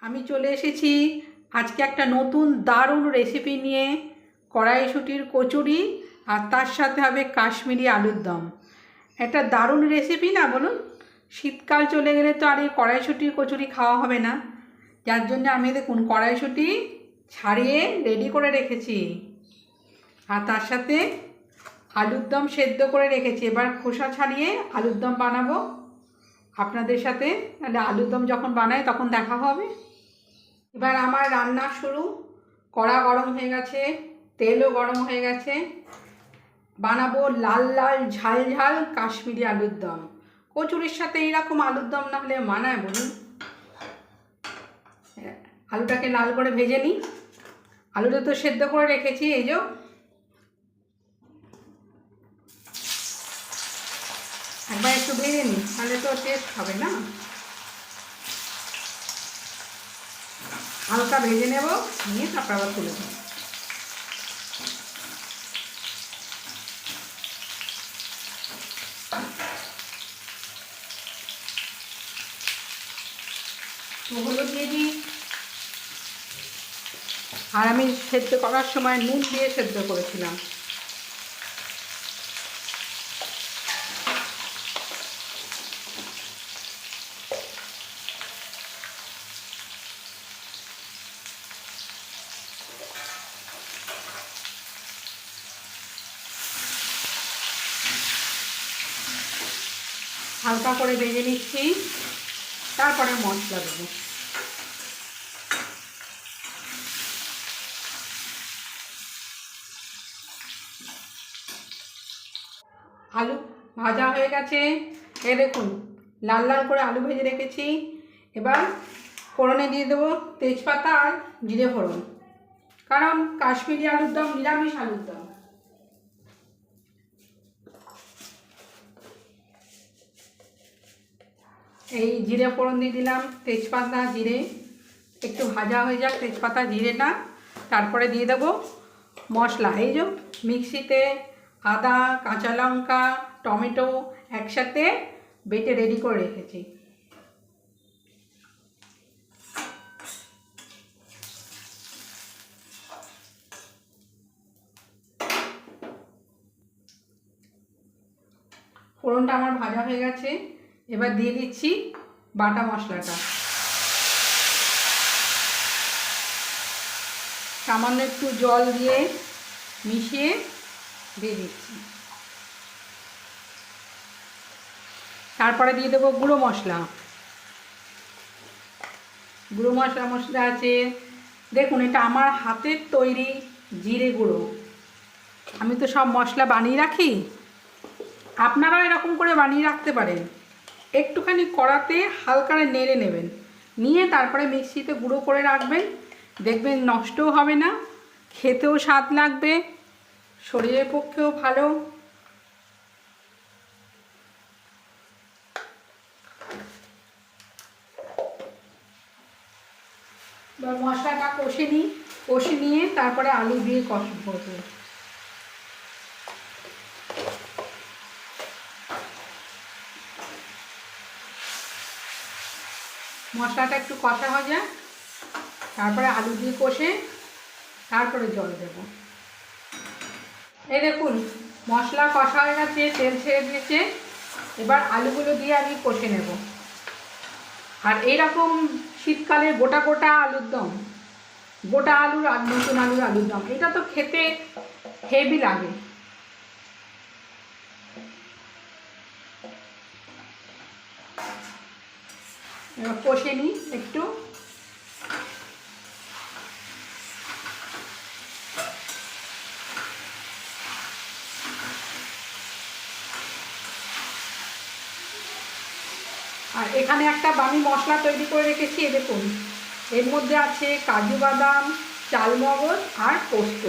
আমি চলে এসেছি আজকে একটা নতুন দারুণ রেসিপি নিয়ে। কড়াইশুঁটির কচুরি আর তার সাথে হবে কাশ্মীরি আলুর দম। একটা দারুণ রেসিপি না বলুন? শীতকাল চলে গেলে তো আর এই কড়াইশুঁটির কচুরি খাওয়া হবে না। যার জন্য আমি দেখুন কড়াইশুঁটি ছাড়িয়ে রেডি করে রেখেছি, আর তার সাথে আলুর দম সেদ্ধ করে রেখেছি। এবার খোসা ছাড়িয়ে আলুর দম বানাবো আপনাদের সাথে। তাহলে আলুর দম যখন বানাই তখন দেখা হবে। এবার আমার রান্না শুরু। কড়া গরম হয়ে গেছে, তেলও গরম হয়ে গেছে। বানাবো লাল লাল ঝাল ঝাল কাশ্মীরি আলুর দম। কচুরির সাথে এইরকম আলুর দম না হলে মানায় বলুন? আলুটাকে লাল করে ভেজে নিই। আলুটা তো সেদ্ধ করে রেখেছি, এই যে। একবার একটু ভেজে নিই, তাহলে তো টেস্ট হবে না। হালকা ভেজে নেব, নিয়ে তারপর আবার তুলে দেবো। তো হলুদ দিয়ে দিই, আর আমি সেদ্ধ করার সময় নুন দিয়ে সেদ্ধ করেছিলাম। হালকা করে ভেজে নিচ্ছি, তারপরে মশলা দেবো। আলু ভাজা হয়ে গেছে, এ দেখুন লাল লাল করে আলু ভেজে রেখেছি। এবার ফোড়নে দিয়ে দেবো তেজপাতা আর জিরে ফোড়ন, কারণ কাশ্মীরি আলুর দম নিরামিষ আলুর দম। এই জিরে ফোড়ন দিয়ে দিলাম, তেজপাতা জিরে একটু ভাজা হয়ে যাক তেজপাতা জিরেটা। তারপরে দিয়ে দেবো মশলা। এই যে মিক্সিতে আদা, কাঁচা লঙ্কা, টমেটো একসাথে বেটে রেডি করে রেখেছি। ফোড়নটা আমার ভাজা হয়ে গেছে, এবার দিয়ে দিচ্ছি বাটা মশলাটা। সামান্য একটু জল দিয়ে মিশিয়ে দিয়ে দিচ্ছি। তারপরে দিয়ে দেবো গুঁড়ো মশলা। গুঁড়ো মশলা আছে দেখুন, এটা আমার হাতের তৈরি জিরে গুঁড়ো। আমি তো সব মশলা বানিয়ে রাখি, আপনারাও এরকম করে বানিয়ে রাখতে পারেন। একটুখানি কড়াতে হালকা নেড়ে নেবেন, নিয়ে তারপরে মিক্সিতে গুঁড়ো করে রাখবেন। দেখবেন নষ্টও হবে না, খেতেও স্বাদ লাগবে, শরীরের পক্ষেও ভালো। এবার মশলাটা কষে নিই, কষে নিয়ে তারপরে আলু দিয়ে কষবো। মশলাটা একটু কষা হয়ে যায়, তারপরে আলু দিয়ে কষে তারপরে জল দেব। এই দেখুন মশলা কষা হয়ে গেছে, তেল ছেড়ে দিয়েছে। এবার আলুগুলো দিয়ে আমি কষে নেব। আর এইরকম শীতকালে গোটা গোটা আলুর দম, গোটা আলুর আর নতুন আলুর আলুর দম, এটা তো খেতে হেভি লাগে। এবার কষে নিই একটু। আর এখানে একটা আমি মশলা তৈরি করে রেখেছি, এ দেখুন এর মধ্যে আছে কাজু বাদাম, চালমগজ আর পোস্ত।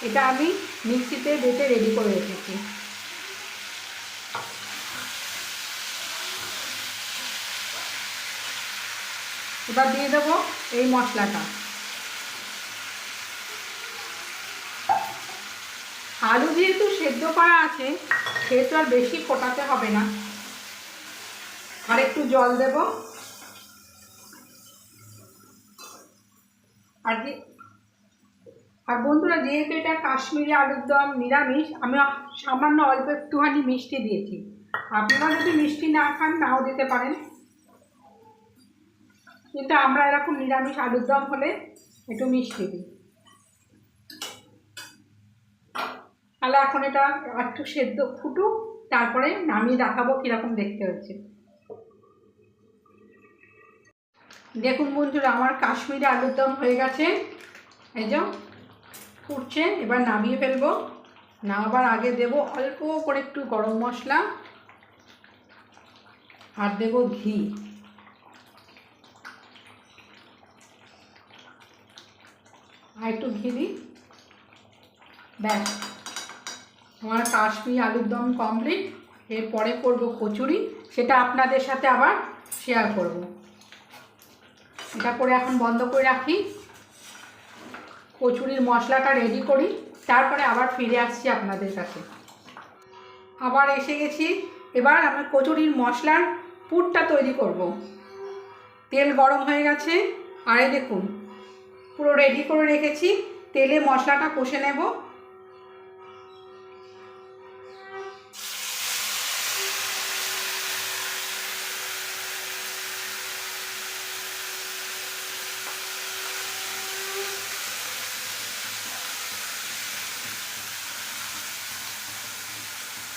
এটা আমি মিক্সিতে বেটে রেডি করে রেখেছি। এবার দিয়ে দেবো এই মশলাটা। আলু যেহেতু সেদ্ধ করা আছে সেহেতু আর বেশি ফোটাতে হবে না, আর একটু জল দেব। আর আর বন্ধুরা, যেহেতু এটা কাশ্মীরি আলুর দম নিরামিষ, আমি সামান্য অল্প একটুখানি মিষ্টি দিয়েছি। আপনারা যদি মিষ্টি না খান নাও দিতে পারেন, কিন্তু আমরা এরকম নিরামিষ আলুর দম হলে একটু মিষ্টি দিই। তাহলে এখন এটা একটু সেদ্ধ ফুটুক, তারপরে নামিয়ে দেখাবো কীরকম দেখতে হচ্ছে। দেখুন বন্ধুরা, আমার কাশ্মীরি আলুর দম হয়ে গেছে। এই যে ফুটছে, এবার নামিয়ে ফেলবো। নামাবার আগে দেব অল্প করে একটু গরম মশলা আর দেব ঘি। আর একটু ঘি দিই, ব্যাস আমার কাশ্মীরি আলুর দম কমপ্লিট। এরপরে করব কচুরি, সেটা আপনাদের সাথে আবার শেয়ার করব। এটা করে এখন বন্ধ করে রাখি, কচুরির মশলাটা রেডি করি, তারপরে আবার ফিরে আসছি আপনাদের কাছে। আবার এসে গেছি। এবার আমি কচুরির মশলার পুরটা তৈরি করব। তেল গরম হয়ে গেছে, আর এই দেখুন পুরো রেডি করে রেখেছি। তেলে মশলাটা কষে নেব।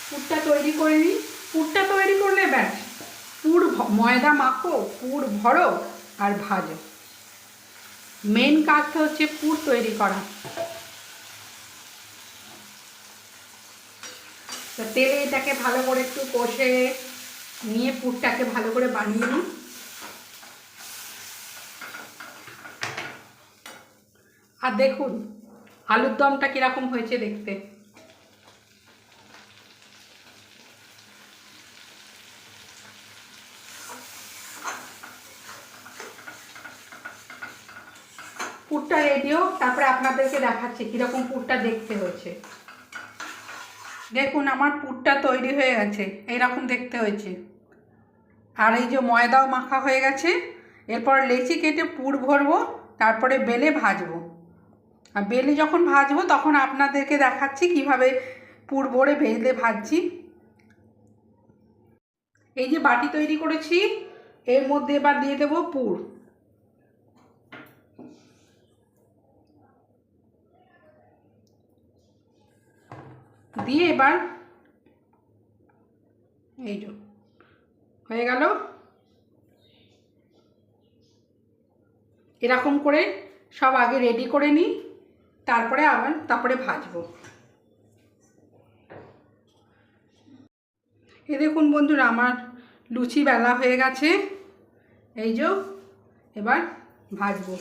পুরটা তৈরি করে নিই। পুরটা তৈরি করলে ব্যাস, পুর ময়দা মাখো, পুর ভরো আর ভাজো। মেন কাজটা হচ্ছে পুর তৈরি করা। তো তেলে এটাকে ভালো করে একটু কষে নিয়ে পুরটাকে ভালো করে বানিয়ে নিই। আর দেখুন আলুর দমটা কীরকম হয়েছে দেখতে। পুরটা রেডি হোক, তারপরে আপনাদেরকে দেখাচ্ছি কীরকম পুরটা দেখতে হয়েছে। দেখুন আমার পুরটা তৈরি হয়ে গেছে, এইরকম দেখতে হয়েছে। আর এই যে ময়দাও মাখা হয়ে গেছে। এরপর লেচি কেটে পুর ভরবো, তারপরে বেলে ভাজবো। আর বেলে যখন ভাজবো তখন আপনাদেরকে দেখাচ্ছি কিভাবে পুর ভরে বেলে ভাজছি। এই যে বাটি তৈরি করেছি, এর মধ্যে এবার দিয়ে দেবো পুর। দিয়ে এবার এই যে হয়ে গেল। এরকম করে সব আগে রেডি করে নিই, তারপরে ভাজবো। এই দেখুন বন্ধুরা, আমার লুচি বেলা হয়ে গেছে। এই যে এবার ভাজবো।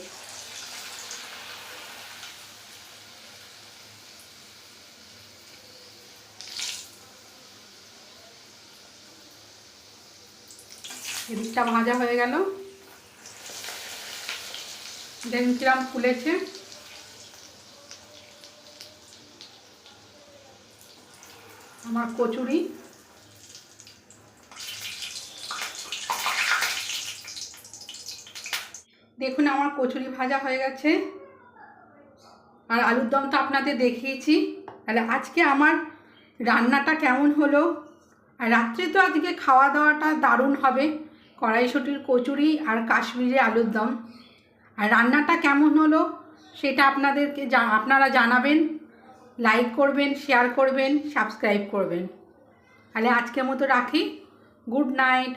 এদিকটা ভাজা হয়ে গেল, দেখুন কিরম ফুলেছে। আমার কচুরি দেখুন, আমার কচুরি ভাজা হয়ে গেছে। আর আলুর দম তো আপনাদের দেখিয়েছি। তাহলে আজকে আমার রান্নাটা কেমন হলো। আর রাত্রে তো আজকে খাওয়া দাওয়াটা দারুণ হবে, কড়াইশুঁটির কচুরি আর কাশ্মীরি আলুর দম। আর রান্নাটা কেমন হলো সেটা আপনারা জানাবেন, লাইক করবেন, শেয়ার করবেন, সাবস্ক্রাইব করবেন। তাহলে আজকের মতো রাখি। Good night.